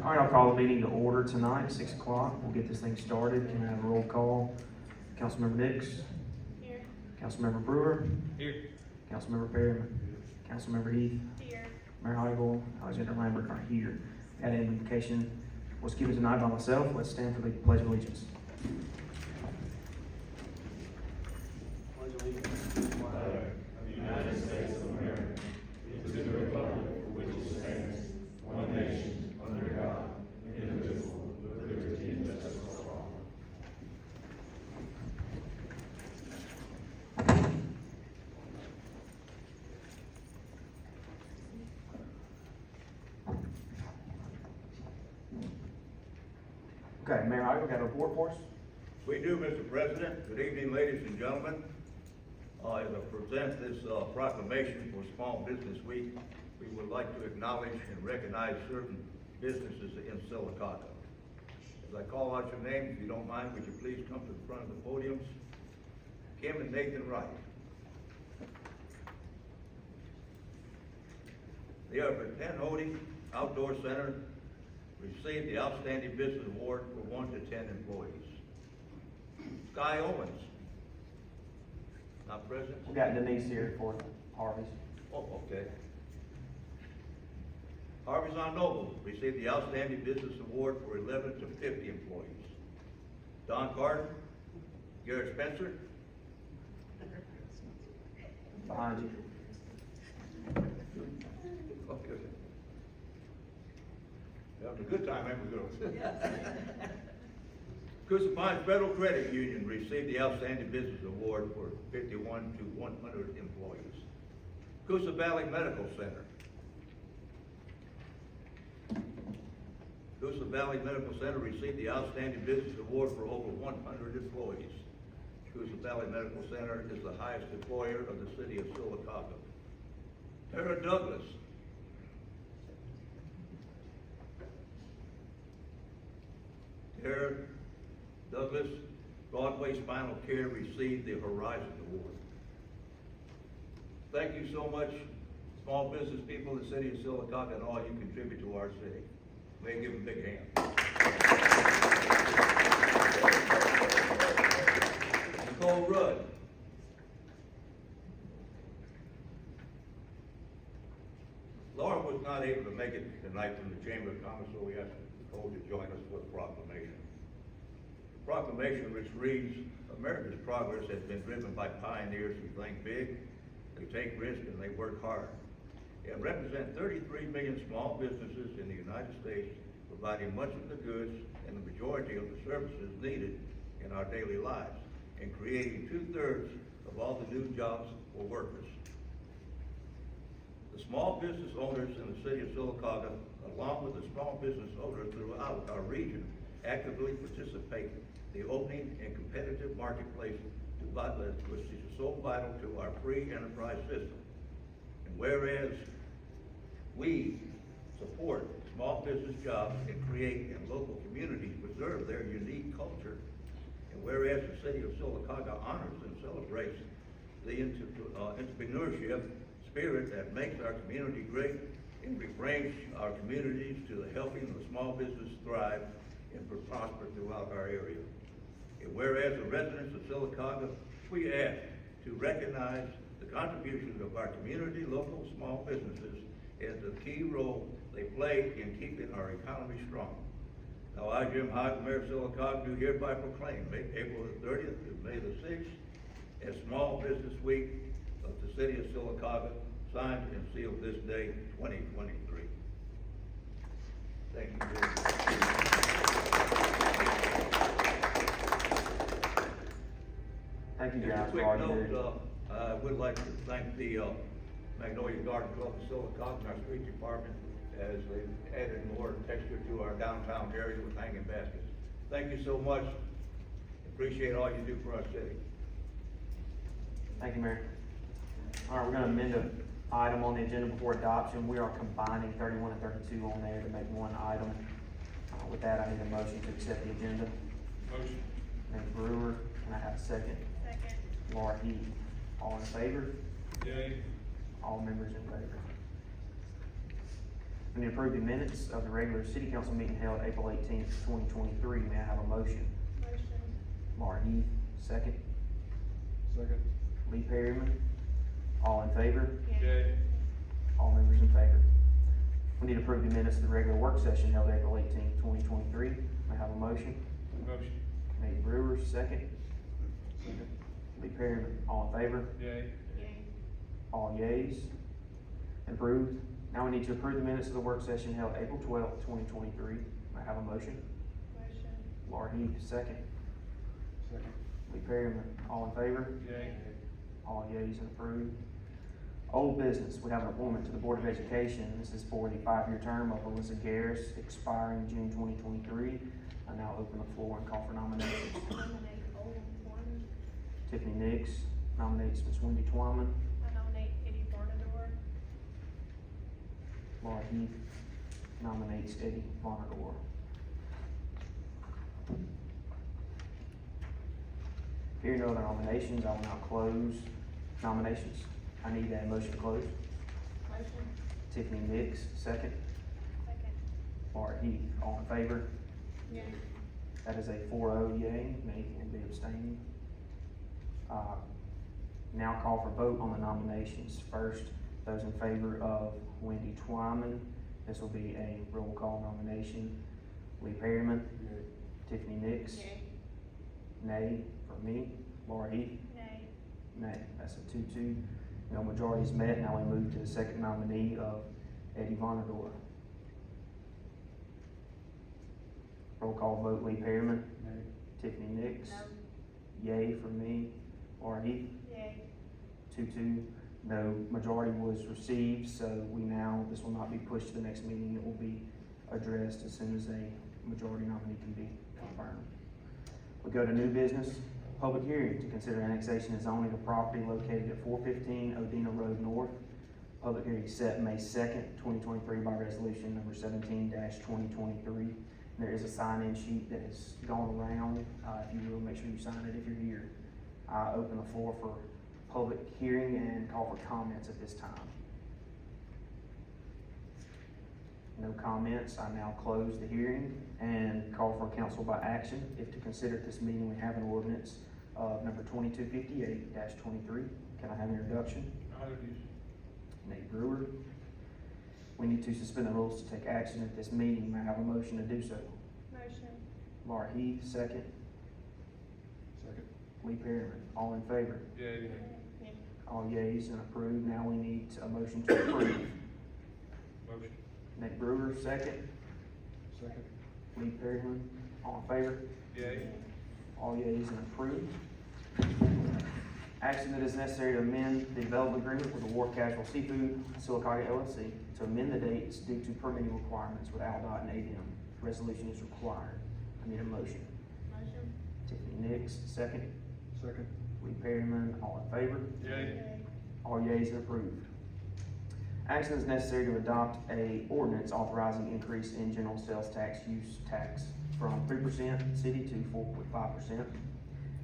All right, I'll call the meeting to order tonight at 6 o'clock. We'll get this thing started. Can I have a roll call? Councilmember Nix? Here. Councilmember Brewer? Here. Councilmember Perryman? Councilmember Heath? Here. Mayor Heigl, Alexander Lambert are here. That invocation was given tonight by myself. Let's stand for the Pledge of Allegiance. Pledge of Allegiance. United States of America, to the republic for which it stands, one nation, under God, indivisible, with liberty and justice for all. Okay, Mayor Heigl, got a report for us? We do, Mr. President. Good evening, ladies and gentlemen. As I present this proclamation for Small Business Week, we would like to acknowledge and recognize certain businesses in Silicaca. As I call out your names, if you don't mind, would you please come to the front of the podiums? Kim and Nathan Wright. The Penn Hody Outdoor Center received the Outstanding Business Award for 1 to 10 employees. Sky Owens, not present? We got Denise here for Harvey's. Oh, okay. Harvey's on Noble received the Outstanding Business Award for 11 to 50 employees. Don Carter, Garrett Spencer, Behind you. having a good time, ain't we, girls? Coosa Pines Federal Credit Union received the Outstanding Business Award for 51 to 100 employees. Coosa Valley Medical Center. Coosa Valley Medical Center received the Outstanding Business Award for over 100 employees. Coosa Valley Medical Center is the highest employer of the city of Silicaca. Tara Douglas. Tara Douglas, Broadway Spinal Care received the Horizon Award. Thank you so much, small business people in the city of Silicaca, and all you contribute to our city. May I give them a big hand. Nicole Rudd. Laura was not able to make it tonight from the Chamber of Commerce, so we asked Nicole to join us with a proclamation. The proclamation, which reads, America's progress has been driven by pioneers who think big, they take risks, and they work hard. It represents 33 million small businesses in the United States, providing much of the goods and the majority of the services needed in our daily lives, and creating 2/3 of all the new jobs for workers. The small business owners in the city of Silicaca, along with the small business owners throughout our region, actively participate in the opening and competitive marketplace which is so vital to our free enterprise system. And whereas we support small business jobs and create in local communities preserve their unique culture, and whereas the city of Silicaca honors and celebrates the entrepreneurship spirit that makes our community great and brings our communities to the helping the small business thrive and prosper throughout our area. And whereas the residents of Silicaca, we ask to recognize the contributions of our community, local small businesses, as the key role they play in keeping our economy strong. Now I, Jim Heigl, Mayor of Silicaca, do hereby proclaim April the 30th to May the 6th as Small Business Week of the city of Silicaca, signed and sealed this day, 2023. Thank you, Jim. Thank you Just a guys quick for all you do. note, I would like to thank the Magnolia Garden Club of Silicaca and our street department as they've added more texture to our downtown area with hanging baskets. Thank you so much. Appreciate all you do for our city. Thank you, Mayor. All right, we're gonna amend an item on the agenda before adoption. We are combining 31 and 32 on there to make one item. With that, I need a motion to accept the agenda. Motion. Mayor Brewer, can I have a second? Second. Laura Heath, all in favor? Yay. All members in favor. We need to approve the minutes of the regular city council meeting held April 18th, 2023. May I have a motion? Motion. Laura Heath, second. Second. Lee Perryman. All in favor? Yay. All members in favor. We need to approve the minutes of the regular work session held April 18th, 2023. May I have a motion? Motion. Nate Brewer, second. Second. Lee Perryman. All in favor? Yay. Yay. All yeas. Approved. Now we need to approve the minutes of the work session held April 12th, 2023. May I have a motion? Motion. Laura Heath, second. Second. Lee Perryman. All in favor? Yay. All yeas and approved. Old business, we have an appointment to the Board of Education. This is for the 5-year term of Alyssa Garris, expiring June 2023. I now open the floor and call for nominations. Nominate Old one. Tiffany Nix nominates Ms. Wendy Twyman. I nominate Eddie Barnador. Laura Heath nominates Eddie Bonador. Hearing no other nominations, I will now close nominations. I need a motion to close. Motion. Tiffany Nix, second. Second. Laura Heath, all in favor? Yay. That is a 4-0 yea, Nate will be abstaining. Now call for vote on the nominations. First, those in favor of Wendy Twyman. This will be a roll call nomination. Lee Perryman, Yay. Tiffany Nix, Yay. nay for me. Laura Heath, Nay. nay. That's a 2-2. No majority is met. Now we move to the second nominee of Eddie Vonador. Roll call vote, Lee Perryman, Nay. Tiffany Nix, No. yay for me. Laura Heath, Yay. 2-2. No majority was received, so this will not be pushed to the next meeting. It will be addressed as soon as a majority nominee can be confirmed. We go to new business, public hearing to consider annexation and zoning of property located at 415 Odina Road North. Public hearing set May 2nd, 2023 by resolution number 17-2023. There is a sign-in sheet that has gone around. If you will, make sure you sign it if you're here. I open the floor for public hearing and call for comments at this time. No comments. I now close the hearing and call for council by action. If to consider at this meeting, we have an ordinance of number 2258-23. Can I have an introduction? Nate Brewer. We need to suspend the rules to take action at this meeting. May I have a motion to do so? Motion. Laura Heath, second. Second. Lee Perryman, all in favor? Yay. Yay. All yeas and approved. Now we need a motion to approve. Motion. Nate Brewer, second. Second. Lee Perryman, all in favor? Yay. All yeas and approved. Action that is necessary to amend the development agreement with the Wharf Casual Seafood Silicaga LLC to amend the dates due to permitting requirements with ALDOT and ADM. Resolution is required. I need a motion. Motion. Tiffany Nix, second. Second. Lee Perryman, all in favor? Yay. All yeas and approved. Action is necessary to adopt a ordinance authorizing increase in general sales tax use tax from 3% city to 4.5%,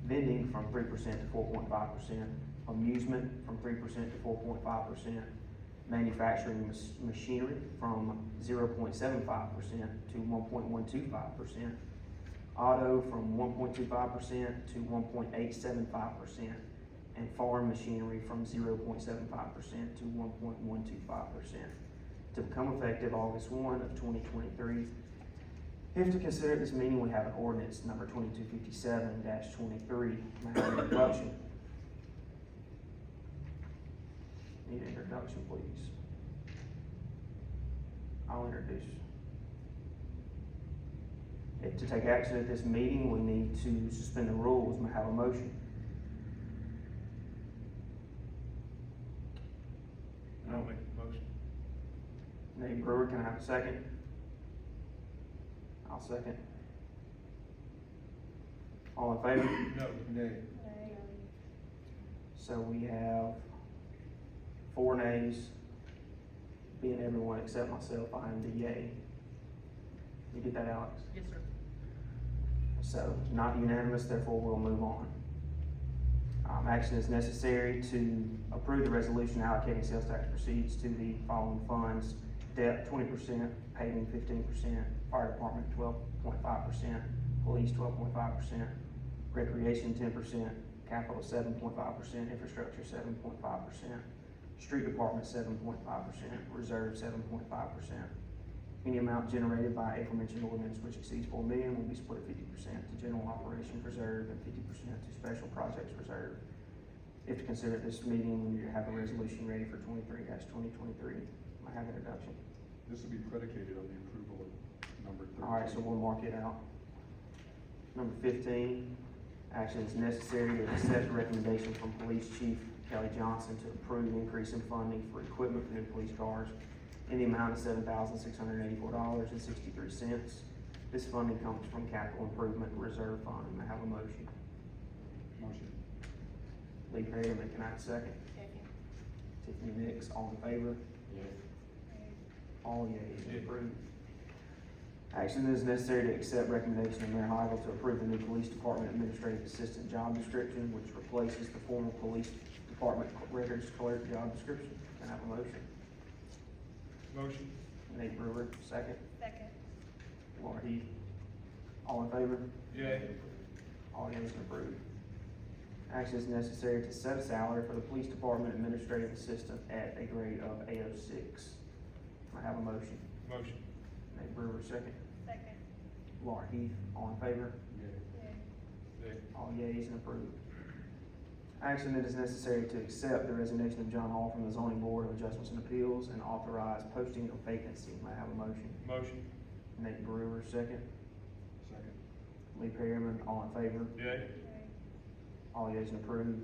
vending from 3% to 4.5%, amusement from 3% to 4.5%, manufacturing machinery from 0.75% to 1.125%, auto from 1.25% to 1.875%, and farm machinery from 0.75% to 1.125%. To become effective August 1 of 2023. If to consider at this meeting, we have an ordinance number 2257-23. May I have an introduction? Need an introduction, please. I'll introduce. If to take action at this meeting, we need to suspend the rules. May I have a motion? I'll make the motion. Nate Brewer, can I have a second? I'll second. All in favor? No. Nay. Nay. So we have 4 nays, being everyone except myself. I am the yay. You get that, Alex? Yes, sir. So not unanimous, therefore we'll move on. Action is necessary to approve the resolution allocating sales tax proceeds to the following funds. debt 20%, paving 15%, fire department 12.5%, police 12.5%, recreation 10%, capital 7.5%, infrastructure 7.5%, street department 7.5%, reserve 7.5%. Any amount generated by aforementioned ordinance which exceeds $4 million will be split 50% to general operations reserve and 50% to special projects reserve. If to consider at this meeting, you have a resolution ready for 23-2023. I have an introduction. This will be predicated on the approval of number 13. All right, so we'll mark it out. Number 15, action is necessary to accept a recommendation from Police Chief Kelly Johnson to approve increase in funding for equipment for new police cars in the amount of $7,684.63. This funding comes from Capital Improvement Reserve Fund. May I have a motion? Motion. Lee Perryman, can I have a second? Second. Tiffany Nix, all in favor? Yes. All yeas, approved. Action is necessary to accept recommendation of Mayor Hybel to approve the new Police Department Administrative Assistant job description, which replaces the former Police Department Records Clerk job description. Can I have a motion? Motion. Nate Brewer, second. Second. Laura Heath, all in favor? Yay. All yeas approved. Action is necessary to set a salary for the Police Department Administrative Assistant at a grade of A06. Can I have a motion? Motion. Nate Brewer, second. Second. Laura Heath, all in favor? Yay. Yay. Yay. All yeas and approved. Action that is necessary to accept the resignation of John Hall from the Zoning Board of Adjustments and Appeals and authorize posting of vacancy. May I have a motion? Motion. Nate Brewer, second. Second. Lee Perryman, all in favor? Yay. Yay. All yeas and approved.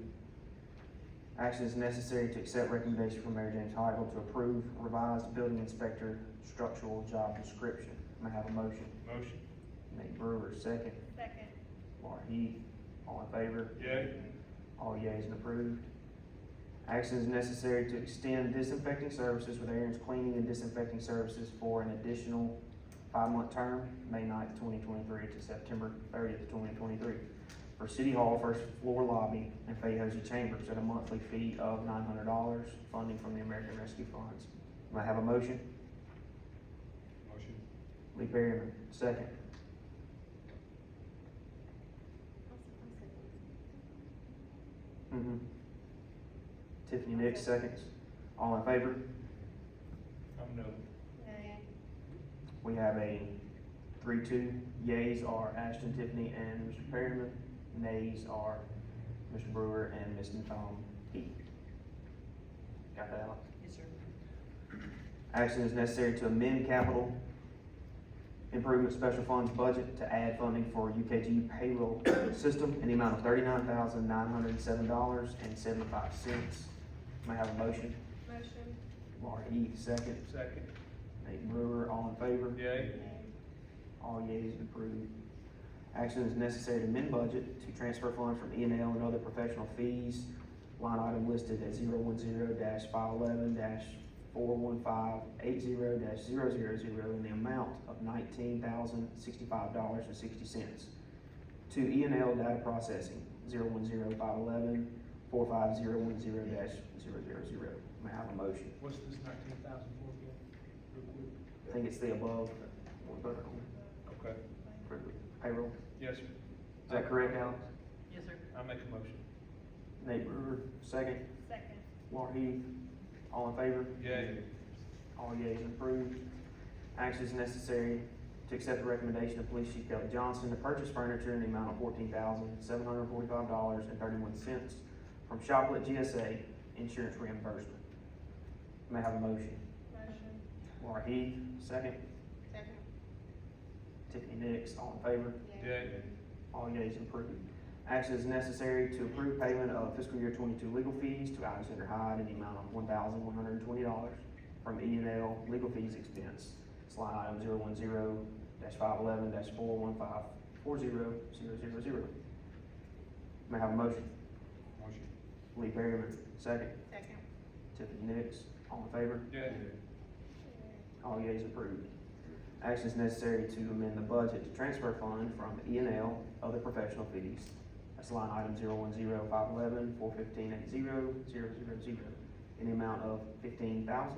Action is necessary to accept recommendation from Mayor James Hybel to approve revised building inspector structural job description. May I have a motion? Motion. Nate Brewer, second. Second. Laura Heath, all in favor? Yay. All yeas and approved. Action is necessary to extend disinfecting services with Aaron's Cleaning and Disinfecting Services for an additional 5-month term, May 9th, 2023 to September 30th, 2023. For City Hall, first floor lobby, and Fayette Chambers at a monthly fee of $900, funding from the American Rescue Funds. May I have a motion? Motion. Lee Perryman, second. Tiffany Nix, seconds. All in favor? I'm no. Yay. We have a 3-2. Yeas are Ashton, Tiffany, and Mr. Perryman. Nays are Mr. Brewer and Ms. Tom Heath. Got that, Alex? Yes, sir. Action is necessary to amend capital improvement special funds budget to add funding for UKG payroll system in the amount of $39,907.75. May I have a motion? Motion. Laura Heath, second. Second. Nate Brewer, all in favor? Yay. Yay. All yeas approved. Action is necessary to amend budget to transfer funds from E&L and other professional fees, line item listed at 010-511-41580-000 in the amount of $19,065.60 to E&L data processing, 010-511-45010-000. May I have a motion? What's this 19,000 for again? Real quick. I think it's the above, one voted on Okay. for the payroll. Yes, sir. Is that correct, Alex? Yes, sir. I make a motion. Nate Brewer, second. Second. Laura Heath, all in favor? Yay. All yeas approved. Action is necessary to accept the recommendation of Police Chief Kelly Johnson to purchase furniture in the amount of $14,745.31 from Shoplet GSA insurance reimbursement. May I have a motion? Motion. Laura Heath, second. Second. Tiffany Nix, all in favor? Yay. All yeas approved. Action is necessary to approve payment of fiscal year 22 legal fees to Alexander Hyde in the amount of $1,120 from E&L legal fees expense. It's line item 010-511-4154000. May I have a motion? Motion. Lee Perryman, second. Second. Tiffany Nix, all in favor? Yay. All yeas approved. Action is necessary to amend the budget to transfer fund from E&L other professional fees. That's line item 010-511-41580-000 in the amount of $15,000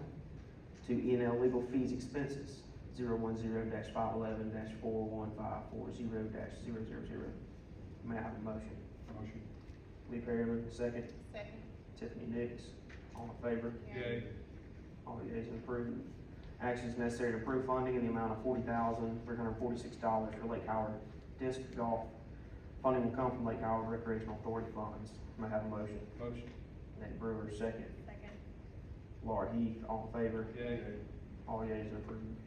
to E&L legal fees expenses, 010-511-41540-000. May I have a motion? Motion. Lee Perryman, second. Second. Tiffany Nix, all in favor? Yay. All yeas approved. Actions necessary to approve funding in the amount of $40,346 for Lake Howard Disc Golf. Funding will come from Lake Howard Recreational Authority funds. May I have a motion? Motion. Nate Brewer, second. Second. Laura Heath, all in favor? Yay. All yeas approved.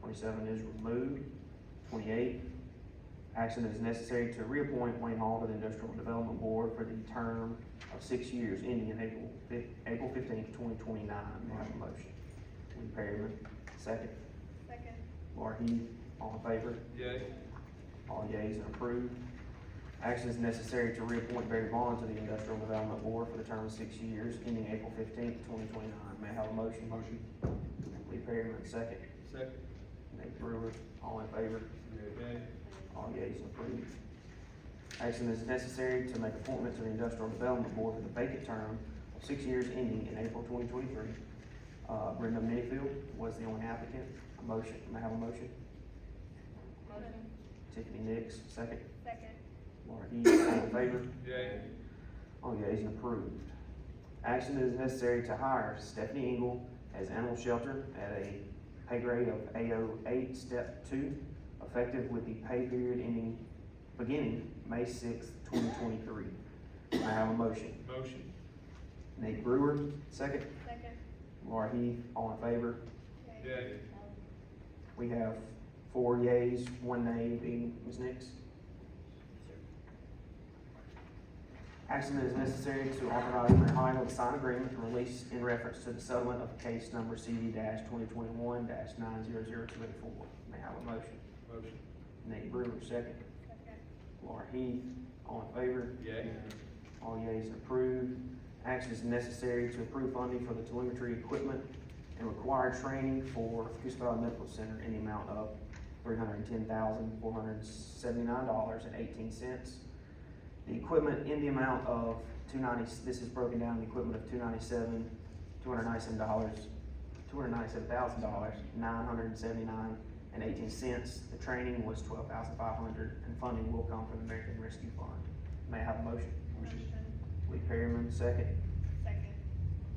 27 is removed. 28, action is necessary to reappoint Wayne Hall to the Industrial Development Board for the term of 6 years ending in April 15th, 2029. May I have a motion? Lee Perryman, second. Second. Laura Heath, all in favor? Yay. All yeas and approved. Action is necessary to reappoint Barry Vaughn to the Industrial Development Board for the term of 6 years ending April 15th, 2029. May I have a motion? Motion. Lee Perryman, second. Second. Nate Brewer, all in favor? Yay. All yeas approved. Action is necessary to make appointment to the Industrial Development Board for the vacant term of 6 years ending in April 2023. Brenda Minifield was the only applicant. A motion, may I have a motion? Motion. Tiffany Nix, second. Second. Laura Heath, all in favor? Yay. All yeas and approved. Action is necessary to hire Stephanie Engel as animal shelter at a pay grade of AO8, step 2, effective with the pay period beginning May 6th, 2023. May I have a motion? Motion. Nate Brewer, second. Second. Laura Heath, all in favor? Yay. We have 4 yeas, 1 nay, being Ms. Nix. Action is necessary to authorize Mayor Heidel to sign agreement and release in reference to the settlement of case number CD-2021-900284. May I have a motion? Motion. Nate Brewer, second. Second. Laura Heath, all in favor? Yay. All yeas approved. Action is necessary to approve funding for the telemetry equipment and required training for Coosa Valley Medical Center in the amount of $310,479.18. The equipment in the amount of this is broken down, the equipment of $297,000, $979.18. The training was $12,500, and funding will come from the American Rescue Fund. May I have a motion? Motion. Lee Perryman, second. Second.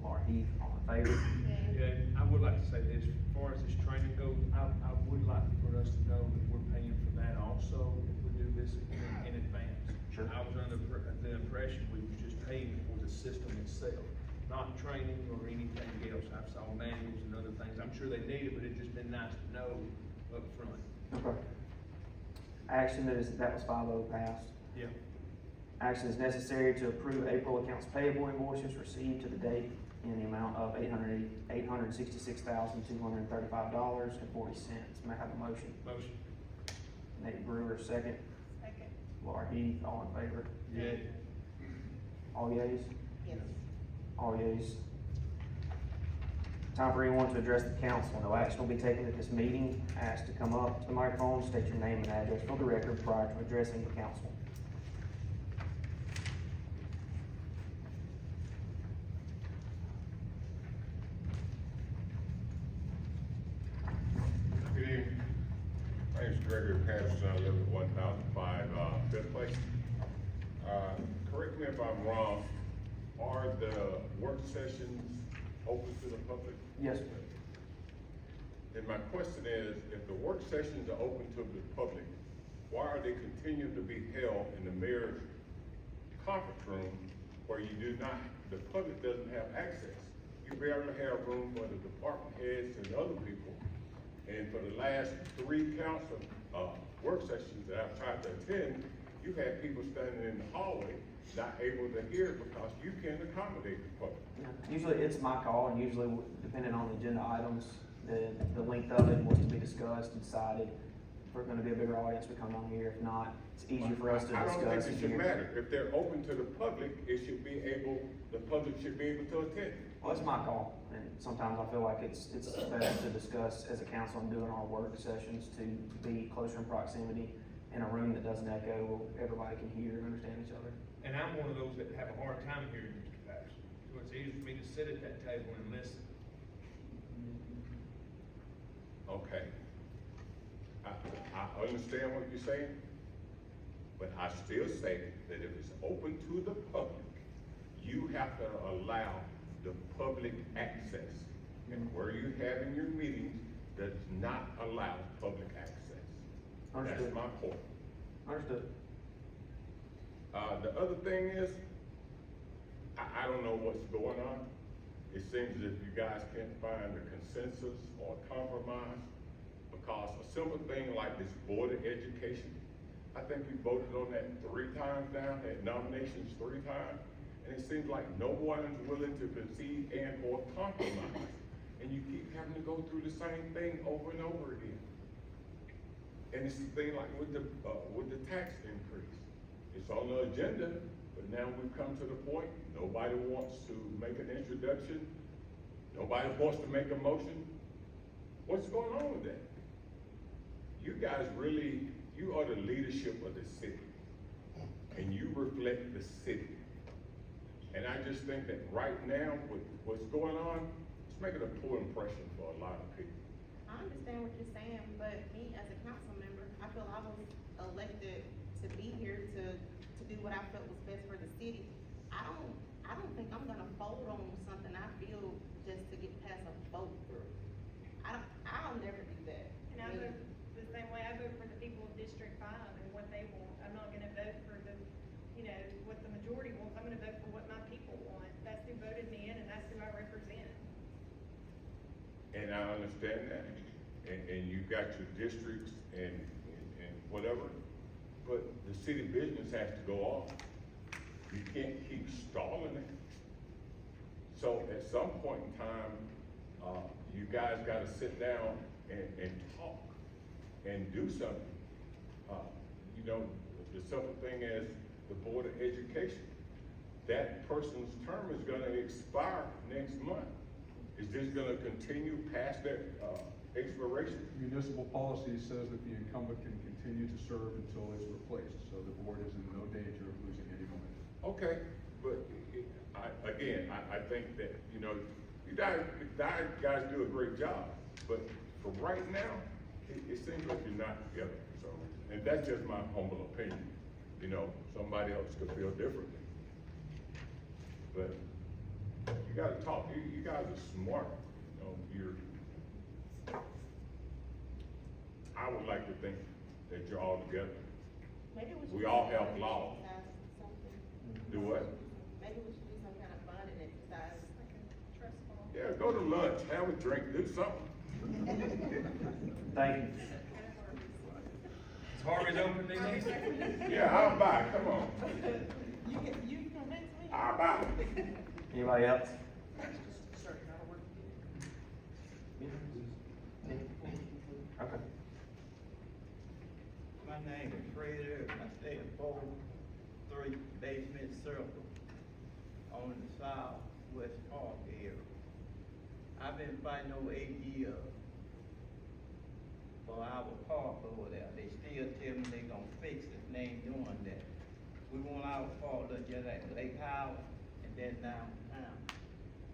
Laura Heath, all in favor? Yay. Yeah, I would like to say this, as far as this training goes, I would like for us to know that we're paying for that also, if we do this in advance. Sure. I was under the impression we were just paying for the system itself, not training or anything else. I saw manuals and other things, I'm sure they need it, but it'd just been nice to know up front. Okay. Action that was 5-0 passed. Yeah. Action is necessary to approve April accounts payable invoices received to the date in the amount of $866,235.40. May I have a motion? Motion. Nate Brewer, second. Second. Laura Heath, all in favor? Yeah. All yeas? Yes. All yeas. Time for anyone to address the council. No action will be taken at this meeting. Asked to come up to the microphone, state your name and address for the record prior to addressing the council. Good evening. My name is Gregory Patterson. I live at 1005 Fifth Place. Correct me if I'm wrong, are the work sessions open to the public? Yes, sir. And my question is, if the work sessions are open to the public, why are they continuing to be held in the mayor's conference room where the public doesn't have access? You barely have room for the department heads and other people. And for the last 3 council work sessions that I've tried to attend, you've had people standing in the hallway not able to hear because you can't accommodate the public. Yeah. Usually it's my call, and usually depending on the agenda items, the length of it, what's to be discussed and decided. If we're gonna be a bigger audience, we come on here. If not, it's easier for us to I don't discuss. think it should matter. If they're open to the public, the public should be able to attend. Well, it's my call, and sometimes I feel like it's best to discuss as a council and doing our work sessions to be closer in proximity in a room that doesn't echo, where everybody can hear and understand each other. And I'm one of those that have a hard time hearing Mr. Patterson, so it's easy for me to sit at that table and listen. Okay. I understand what you're saying, but I still say that if it's open to the public, you have to allow the public access. And where you're having your meetings does not allow public access. Understood. That's my point. Understood. The other thing is, I don't know what's going on. It seems as if you guys can't find a consensus or a compromise, because a simple thing like this Board of Education, I think you voted on that 3 times now, had nominations 3 times, and it seems like no one is willing to concede and or compromise. And you keep having to go through the same thing over and over again. And it's the thing like with the tax increase. It's on the agenda, but now we've come to the point, nobody wants to make an introduction. Nobody wants to make a motion. What's going on with that? You guys really, you are the leadership of the city, and you reflect the city. And I just think that right now, with what's going on, it's making a poor impression for a lot of people. I understand what you're saying, but me as a council member, I feel I was elected to be here to do what I felt was best for the city. I don't think I'm gonna fold on something I feel just to get past a vote through. I'll never do that. And I vote the same way, I vote for the people of District 5 and what they want. I'm not gonna vote for the, what the majority wants, I'm gonna vote for what my people want. That's who voted me in and that's who I represent. And I understand that, and you've got your districts and whatever, but the city business has to go on. You can't keep stalling it. So at some point in time, you guys gotta sit down and talk and do something. The simple thing is the Board of Education. That person's term is gonna expire next month. Is this gonna continue past that, expiration? Municipal policy says that the incumbent can continue to serve until it's replaced, so the board is in no danger of losing any momentum. Okay, but I think that, you guys do a great job, but for right now, it seems like you're not together, so, and that's just my humble opinion. Somebody else could feel differently. But you gotta talk, you guys are smart, I would like to think that you're all together. Maybe we should. We do all some have bonding flaws. exercise or something. Do what? Maybe we should do some kind of bonding exercise. Like a trust fall. Yeah, go to lunch, have a drink, do something. Thank you. Is Harvey's open today? Yeah, I'll buy, come on. You convinced me. I'll buy. Anybody else? Okay. My name is Fred Irvin. I stay in 4-3 Basement Circle on the southwest park area. I've been fighting over 8 years for our park over there. They still tell me they gonna fix it, and they ain't doing that. We want our park to just like lacauga and then downtown.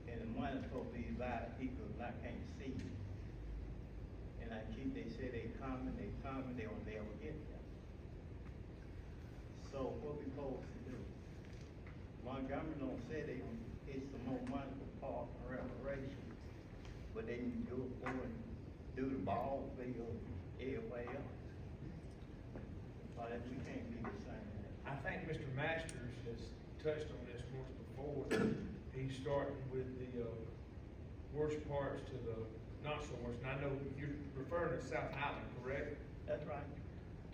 And the money's supposed to be about people I can't see. And they say they coming, they will never get there. So what we supposed to do? Montgomery don't say they gonna get some more money for park and recreation, but they can go and do the ball field everywhere else. But we can't be the same. I think Mr. Masters has touched on this once before. He's starting with the, worst parts to the not so worst, and I know you're referring to South Island, correct? That's right.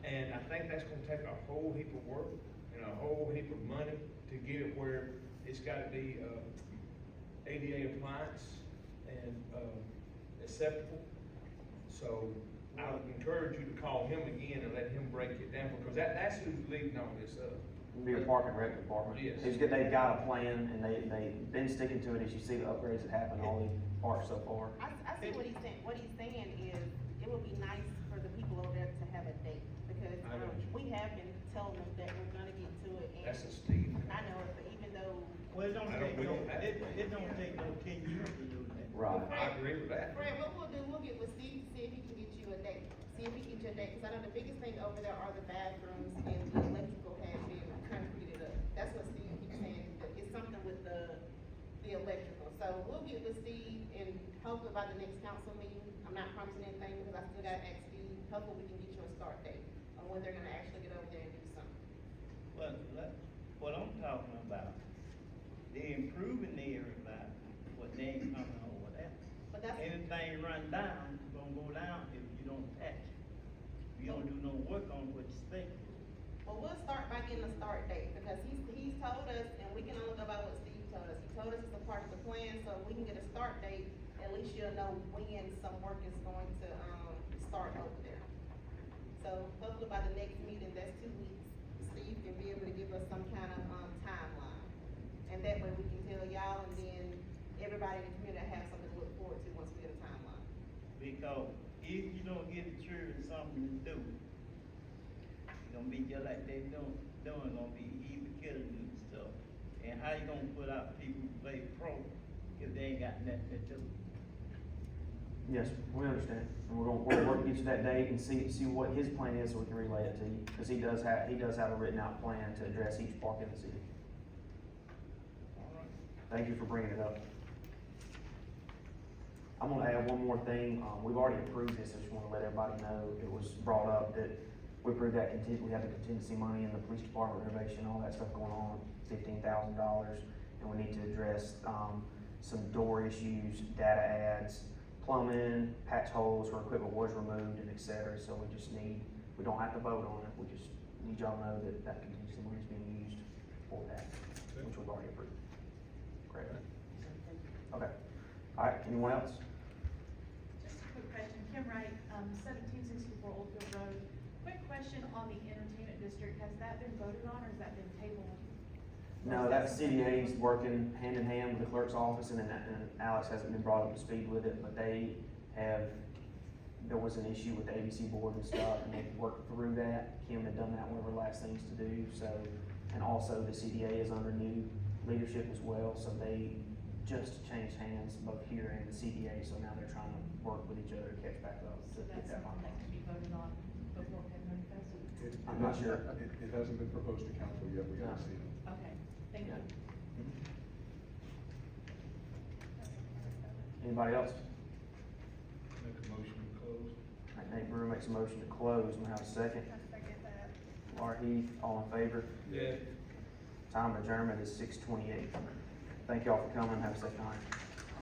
And I think that's gonna take a whole heap of work and a whole heap of money to get it where it's gotta be, ADA appliance and, acceptable. So I would encourage you to call him again and let him break it down, because that's who's leading all this up. Be a park and rec department. Yes. They've got a plan, and they've been sticking to it, as you see the upgrades that happen in all these parks so far. I see what he's saying. What he's saying is, it would be nice for the people over there to have a date, because I know what you we have been telling them that we're gonna get to it, and That's a Steve. I know it, but even though, Well, it don't I don't- take we no, don't have- it don't take no 10 years to do that. Right. I agree with that. Fred, what we'll do, we'll get with Steve, see if he can get you a date, see if he can get you a date, cause I know the biggest thing over there are the bathrooms and the electrical has been concreted up. That's what Steve keeps saying, that it's something with the electrical, so we'll get with Steve and hopefully by the next council meeting, I'm not promising anything because I still gotta ask Steve, hopefully we can get you a start date on when they're gonna actually get over there and do something. Well, that's what I'm talking about. They improving the area, but they ain't coming over there. But that's. Anything run down, it's gonna go down if you don't patch it. If you don't do no work on what you think. Well, we'll start by getting a start date, because he's told us, and we can only go by what Steve told us. He told us it's a part of the plan, so if we can get a start date, at least you'll know when some work is going to, start over there. So hopefully by the next meeting, that's 2 weeks, Steve can be able to give us some kind of, timeline. And that way we can tell y'all, and then everybody in the community have something to look forward to once we get a timeline. Because if you don't give the children something to do, it's gonna be just like they doing, gonna be either killing and stuff. And how you gonna put out people who play pro if they ain't got nothing to do? Yes, we understand, and we'll work to get you that date and see what his plan is, so we can relay it to you, because he does have a written out plan to address each park in the city. All right. Thank you for bringing it up. I'm gonna add one more thing, we've already approved this, I just wanna let everybody know, it was brought up that we approved that we have the contingency money in the police department renovation, all that stuff going on, $15,000, and we need to address, some door issues, data ads, plumbing, patch holes where equipment was removed, and et cetera, so we don't have to vote on it, we just need y'all to know that contingency money is being used for that, which we've already approved. Great. Okay, alright, anyone else? Just a quick question, Kim Wright, 1764 Oldfield Road. Quick question on the entertainment district, has that been voted on or has that been tabled? No, that CDA's working hand in hand with the clerk's office, and Alex hasn't been brought up to speed with it, but there was an issue with the ABC board and stuff, and they've worked through that. Kim had done that, one of her last things to do, so, and also the CDA is under new leadership as well, so they just changed hands both here and the CDA, so now they're trying to work with each other to catch back up. So to that's get that something that can be voted on before February first? I'm not sure. It hasn't been proposed to council yet, we haven't seen it. Okay, thank you. Anybody else? Make a motion to close. All right, Nate Brewer makes a motion to close, we have a second. I second that. Laura Heath, all in favor? Yeah. Time of adjournment is 6:28. Thank y'all for coming, have a safe night.